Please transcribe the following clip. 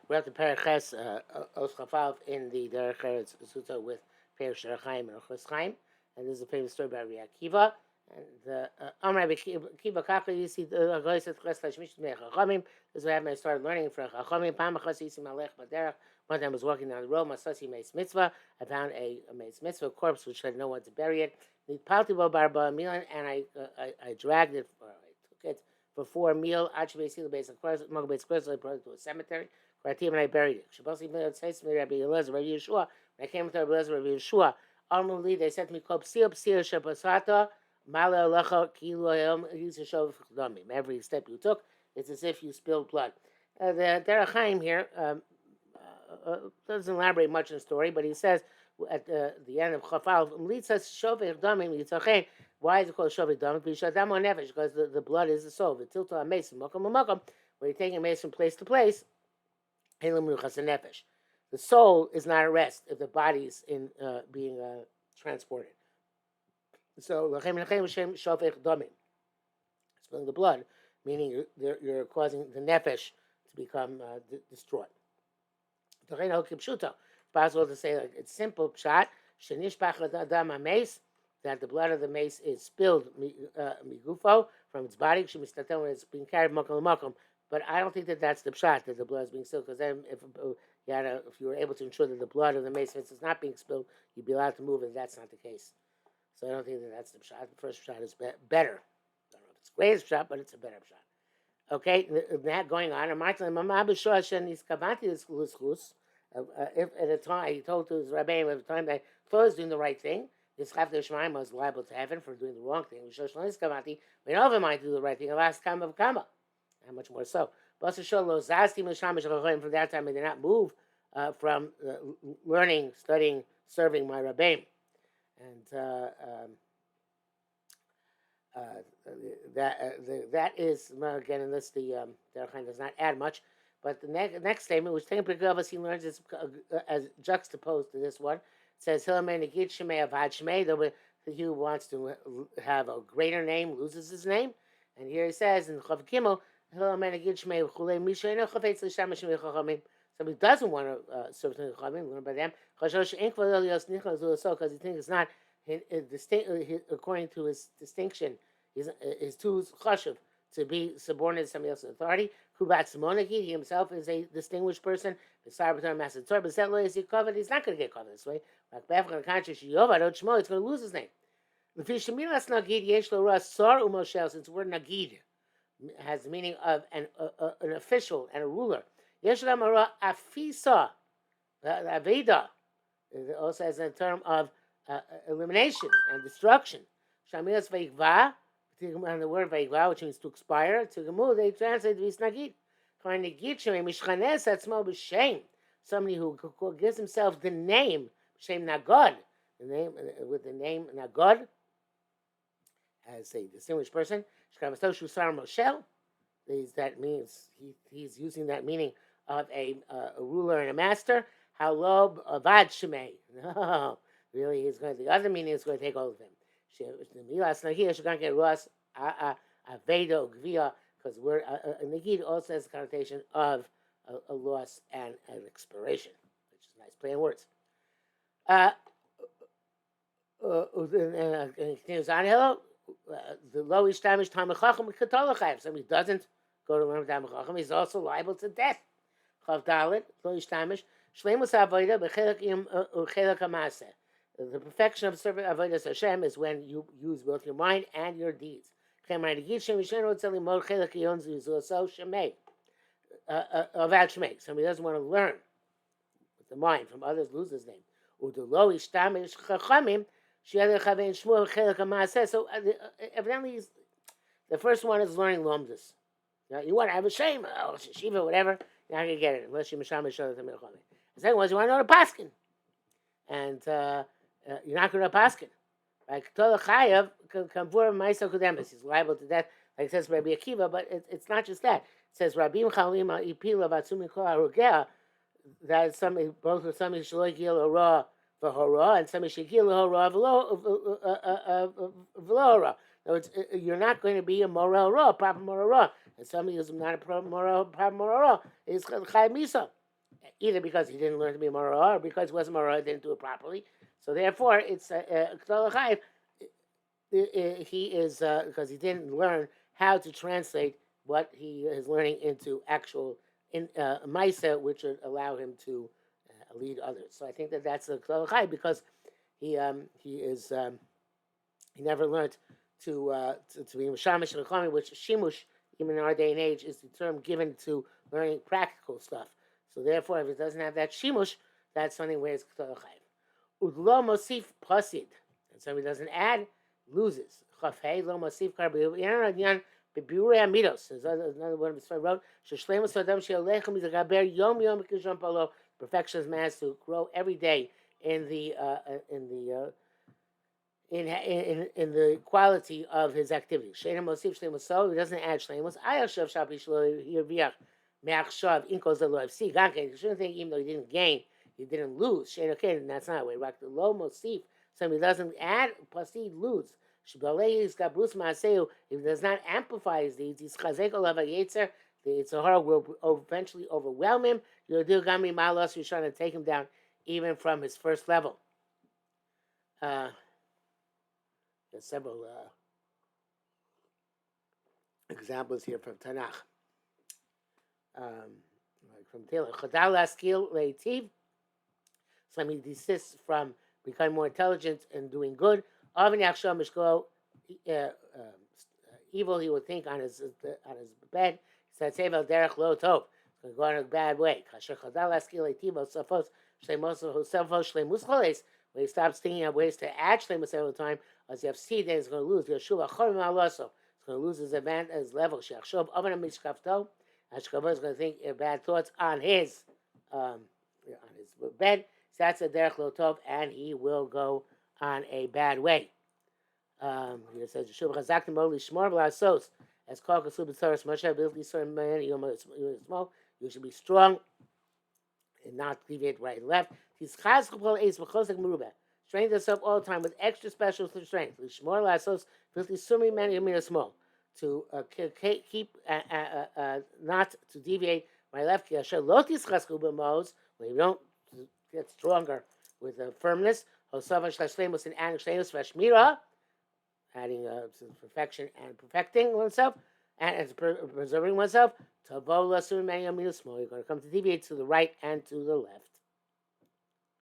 We're at the Periches Oschafalv in the Derech Eretz Zuta with Perish Chaim and Ochos Chaim, and this is a famous story about Rabbi Akiva. And the Rabbi Akiva Kaka, you see the Goyset Ches Shimush Talmidei Chachamim. This is what happened. I started learning from Chachamim. Pamachas Yisi Malech Baderech. One time I was walking down the road. Masasi Meis Mitzvah. I found a Meis Mitzvah corpse which had no one to bury it. Paltivo Barba Milan, and I dragged it. Or I took it for 4 meal. Achibei Sila Beis Mogel Beis Kros. I brought it to a cemetery. And I buried it. When I came to Rabbi Elazar, Rabbi Yeshua, they said to me, every step you took, it's as if you spilled blood. The Derech Chaim here doesn't elaborate much in the story, but he says at the end of Chafal, why is it called Shovek Damim? Because the blood is the soul. Where you're taking a mace from place to place, the soul is not at rest if the body is in being transported. So, spilling the blood, meaning you're causing the nefesh to become destroyed. It's possible to say like it's simple pshat that the blood of the mace is spilled migufo from its body when it's being carried makom makom. But I don't think that that's the pshat, that the blood is being spilled, because then if you were able to ensure that the blood of the mace is not being spilled, you'd be allowed to move, and that's not the case. So I don't think that that's the pshat. The first pshat is better. I don't know if it's the greatest pshat, but it's a better pshat. Okay, that going on. If at a time he told to his rabbi at the time that Torah is doing the right thing, this Chafter Shemaim was liable to heaven for doing the wrong thing. We never mind to do the right thing. The last time of Kama. How much more so? From that time, I did not move from learning, studying, serving my Rabbeim. And that is, again, in this, the Derech Chaim does not add much. But the next statement, which taken Pekavas, he learns is as juxtaposed to this one. It says, he who wants to have a greater name loses his name. And here he says in Chav Gimel, somebody doesn't want to serve the Chachamim, learn by them, because he thinks it's not according to his distinction. He's too chashuv to be subordinate to somebody else's authority. He himself is a distinguished person. He's not going to get covered this way. On the contrary, it's going to lose his name. Since the word nagid has the meaning of an official and a ruler. Afisa, Aveda, it also has a term of elimination and destruction. Shamilas Veikva, and the word Veikva, which means to expire, to Gemul, they translate to Visnagid. Somebody who gives himself the name, Shem Nagod, the name with the name Nagod, as a distinguished person. That means he's using that meaning of a ruler and a master. Halob avad shemei. No, really, he's going. The other meaning is going to take all of them. Avedo gvia, because word nagid also has a connotation of a loss and an expiration, which is nice play on words. Continues on. Hello. The low ishtamish Talmid Chacham katolachayv. Somebody doesn't go to learn Talmid Chacham, he's also liable to death. Chav Dalet lo ishtamish shleimus avoda b'chelak hamaseh. The perfection of serving avodas Hashem is when you use both your mind and your deeds. Somebody doesn't want to learn with the mind from others, lose his name. U'lo ishtamish chachamim. So evidently, the first one is learning lomdus. You want to have a shame, shiva, whatever. You're not going to get it unless you mishamish other than milchami. The second one is you want to know the paskin, and you're not going to paskin. Like Tolachayev, Kamvur Ma'isa Kudemis, he's liable to death, like it says Rabbi Akiva, but it's not just that. It says Rabim Chalima Ipila Vatsumi Kol Arugea, that somebody both with somebody Shaloi Gil Ora V'Hora and somebody Shegil Hora V'Hora. In other words, you're not going to be a moral ra, proper moral ra, and somebody who's not a proper moral ra is Chayim Misa. either because he didn't learn to be Morah or because he wasn't Morah, didn't do it properly. So therefore, it's K'dal Chayiv. He is because he didn't learn how to translate what he is learning into actual Maisa, which would allow him to lead others. So I think that that's a K'dal Chayiv because he is he never learned to be Mishamish and Chachamim, which Shimush, even in our day and age, is the term given to learning practical stuff. So therefore, if it doesn't have that Shimush, that's something where it's K'dal Chayiv. Udlo Mosif Pasid, and somebody doesn't add, loses. Chafei Lo Mosif Karbi Bibure Amidos. There's another one of his wrote. Sheshlemus Adam Shealechem is a Gaber Yom Yom Kishon Palo. Perfection is managed to grow every day in the in the quality of his activity. Shena Mosif Shlemos So he doesn't add Shlemos. Ayashav Shapi Shlo Yirviach Me'achshav Inkos Lo FC. You shouldn't think even though he didn't gain, he didn't lose. Shena okay, that's not the way. Right? The Lo Mosif. Somebody doesn't add, Pasid lose. Shbalei Gabrus Maaseu. If he does not amplify his deeds, he's Chazek Olav Yetzer. The Yitzhahara will eventually overwhelm him. You're trying to take him down even from his first level. There's several examples here from Tanakh. Like from Taylor. Chadal Askil Leitiv. Somebody desists from becoming more intelligent and doing good. Avin Yachsham Mishko, evil he would think on his bed. He said, Sevel Derech Lo Tov. It's going to go in a bad way. Kasher Chadal Askil Leitiv Safos Shlemos Safos Shlemus Choles. When he stops thinking of ways to add Shlemus all the time, as you have seen, then he's going to lose. Yeshua Chorim Alaso. He's going to lose his event, his level. Shachshov Avin Mishkafto. Ashkavah is going to think bad thoughts on his bed. So that's a Derech Lo Tov, and he will go on a bad way. Here it says, Yeshua Chazaktim Mo Lishmor V'Lasos. As Kol Kasub B'Tzoros Moshe Ability Certain Man Small. You should be strong and not deviate right and left. Strengthen yourself all the time with extra special strength. Lishmor Lasos Ability Sumi Man Yamina Small. To keep not to deviate right left. Yasher Lotis Chasku B'Mos. When you don't get stronger with firmness. Hosava Shlashlemus and adding Shlemus Vashmira, adding perfection and perfecting oneself, and preserving oneself. Tavo Lasun Mayamina Small. You're going to come to deviate to the right and to the left.